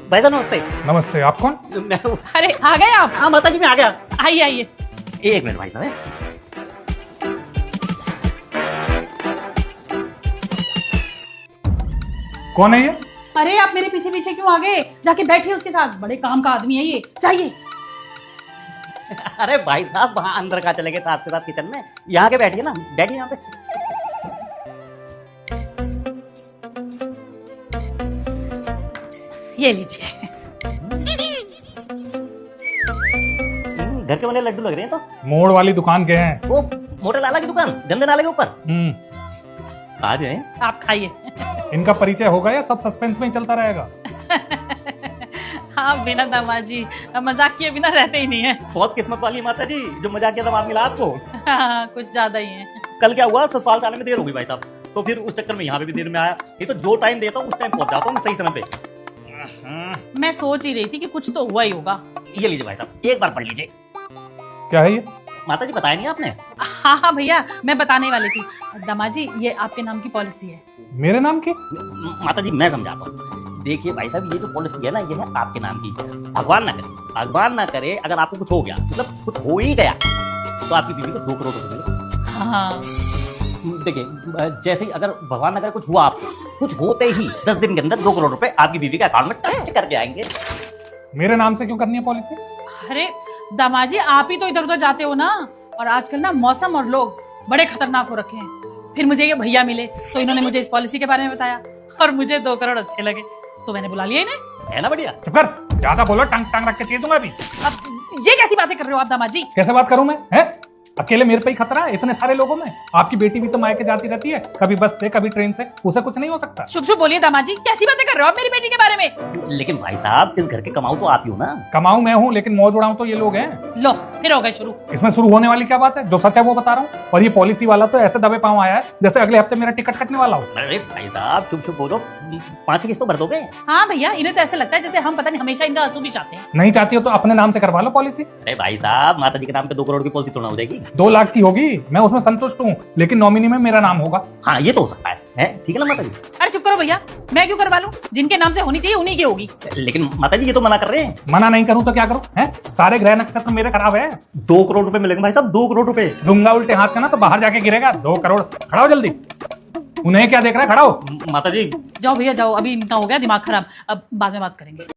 भाई साहब नमस्ते। नमस्ते। आप कौन? मैं अरे आ गए आप? हाँ माता जी मैं आ गया। आइए आइए। एक मिनट भाई साहब। कौन है ये? अरे आप मेरे पीछे पीछे क्यों आ गए? जाके बैठिए उसके साथ, बड़े काम का आदमी है ये, चाहिए। अरे भाई साहब वहाँ अंदर कहाँ चले गए सास के साथ किचन में? यहाँ के बैठिए ना, बैठिए यहाँ पे। ये लीजिए। घर के बने लड्डू लग रहे हैं तो। मोड़ वाली दुकान के हैं। वो मोटे लाला की दुकान, गंदे नाले के ऊपर। आ जाए। आप खाइए। इनका परिचय होगा या सब सस्पेंस में ही चलता रहेगा? हाँ बिना दामाजी मजाक किए बिना रहते ही नहीं है। बहुत किस्मत वाली माता जी जो मजाक किया दामाद मिला आपको। हाँ, कुछ ज्यादा ही है। कल क्या हुआ, ससुराल आने में देर हो गई भाई साहब, तो फिर उस चक्कर में यहाँ पे भी देर में आया। ये तो जो टाइम देता हूँ उस टाइम पहुंच जाता हूँ सही समय पे। मैं सोच ही रही थी कि कुछ तो हुआ ही होगा। ये लीजिए भाई साहब, एक बार पढ़ लीजिए। क्या है ये? माता जी बताया नहीं आपने? हाँ हाँ भैया, मैं बताने वाली थी। दामाजी ये आपके नाम की पॉलिसी है। मेरे नाम की? माता जी मैं समझाता हूँ। देखिए भाई साहब, ये जो पॉलिसी है ना, ये है आपके नाम की। भगवान ना करे अगर आपको कुछ हो गया, मतलब कुछ हो ही गया, तो आपकी बीवी को 2 करोड़ रुपए मिले। हाँ देखिए जैसे ही अगर भगवान अगर कुछ हुआ आपको, कुछ होते ही 10 दिन के अंदर 2 करोड़ रुपए आपकी बीवी के अकाउंट में टच करके आएंगे। मेरे नाम से क्यों करनी है पॉलिसी? अरे दामाजी आप ही तो इधर उधर जाते हो ना, और आजकल ना मौसम और लोग बड़े खतरनाक हो रखे हैं। फिर मुझे ये भैया मिले तो इन्होंने मुझे इस पॉलिसी के बारे में बताया और मुझे 2 करोड़ अच्छे लगे तो मैंने बुला लिया इन्हें। है ना बढ़िया? चुप कर, ज्यादा बोलो टंग टंग रख के चीर दूंगा अभी। अब ये कैसी बातें कर रहे हो आप दामाजी? कैसे बात करूं मैं? हैं? अकेले मेरे पे ही खतरा है इतने सारे लोगों में? आपकी बेटी भी तो मायके जाती रहती है, कभी बस से कभी ट्रेन से, उसे कुछ नहीं हो सकता। शुभ शुभ बोलिए दामाजी, कैसी बातें कर रहे हो आप मेरी बेटी के बारे में? लेकिन भाई साहब इस घर के कमाऊ तो आप ही हो ना। कमाऊं मैं हूं, लेकिन मौज उड़ाऊं तो ये लोग हैं। लो फिर हो गए शुरू। इसमें शुरू होने वाली क्या बात है? जो सच है वो बता रहा हूँ। और ये पॉलिसी वाला तो ऐसे दबे पांव आया है जैसे अगले हफ्ते मेरा टिकट कटने वाला हो। अरे भाई साहब शुभ शुभ बोलो, 5 किस्त तो भर दोगे? हाँ भैया, इन्हें तो ऐसा लगता है जैसे हम पता नहीं हमेशा इनका आंसू भी चाहते हैं। नहीं चाहती हो तो अपने नाम से करवा लो पॉलिसी। अरे भाई साहब माता जी के नाम पे 2 करोड़ की पॉलिसी थोड़ा हो जाएगी। 2 लाख की होगी, मैं उसमें संतुष्ट हूँ, लेकिन नॉमिनी में मेरा नाम होगा। हाँ ये तो हो सकता है, ठीक है ना माता जी? अरे चुप करो भैया, मैं क्यों करवा लूं? जिनके नाम से होनी चाहिए उन्हीं की होगी। लेकिन माता जी ये तो मना कर रहे हैं। मना नहीं करूं तो क्या करूं? हैं? सारे ग्रह नक्षत्र मेरे खराब है। 2 करोड़ रुपए मिलेंगे भाई साहब, 2 करोड़ रुपए। दूंगा उल्टे हाथ का ना तो बाहर जाके गिरेगा। 2 करोड़। खड़ा हो जल्दी। उन्हें क्या देख रहा है? खड़ा हो। माता जी जाओ भैया जाओ, अभी इनका हो गया दिमाग खराब, अब बाद में बात करेंगे।